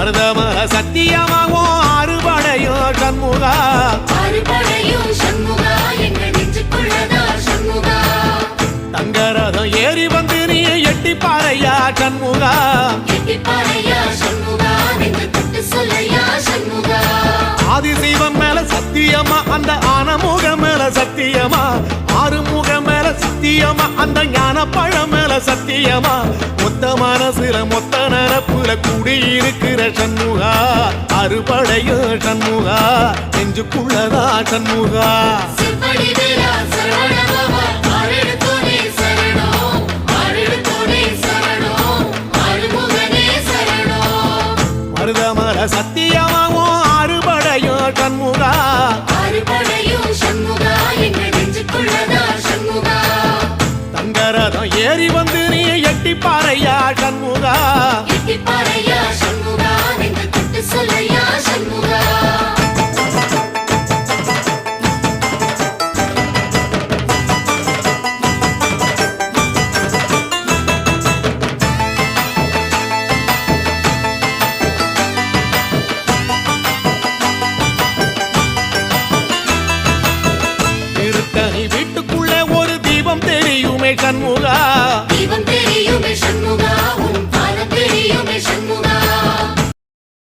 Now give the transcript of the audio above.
மருதமர சத்தியமாகும் அறுபடையும் சண்முகா அறுபடையும் சண்முகா எங்கள் நெஞ்சுக்குள்ளதா சண்முகா தங்கரதம் ஏறி வந்து நீ எட்டி பாறையா சண்முகா எட்டி பாறையா சண்முகா நெஞ்சு தொட்டு சொல்லையா சண்முகா ஆதிசைவம் மேல சத்தியமா அந்த ஆனமுக மேல சத்தியமா ஆறுமுக மேல சத்தியமா அந்த ஞான பழம் மேல சத்தியமா மொத்த மனசுல மொத்த நரப்புல குடியிருக்கிற சண்முகா அறுபடையும் சண்முகா நெஞ்சுக்குள்ளதா சண்முகா சிவடி வேலா சரவணபவா ஆரெடுத்தோனே சரணம் ஆரெடுத்தோனே சரணம் ஆறுமுகனே சரணம் மருதமர சத்தியமாவும் அறுபடையும் சண்முகா அறுபடையும் சண்முகா எங்கள் நெஞ்சுக்குள்ளதா சண்முகா தங்கரதம் ஏறி வந்து நீ எட்டி பாறையா சண்முகா எட்டி பாறையா சண்முகா நெஞ்சு தொட்டு சொல்லையா சண்முகா திருத்தணி வீட்டுக்குள்ள ஒரு தீபம் தெரியுமே சண்முகா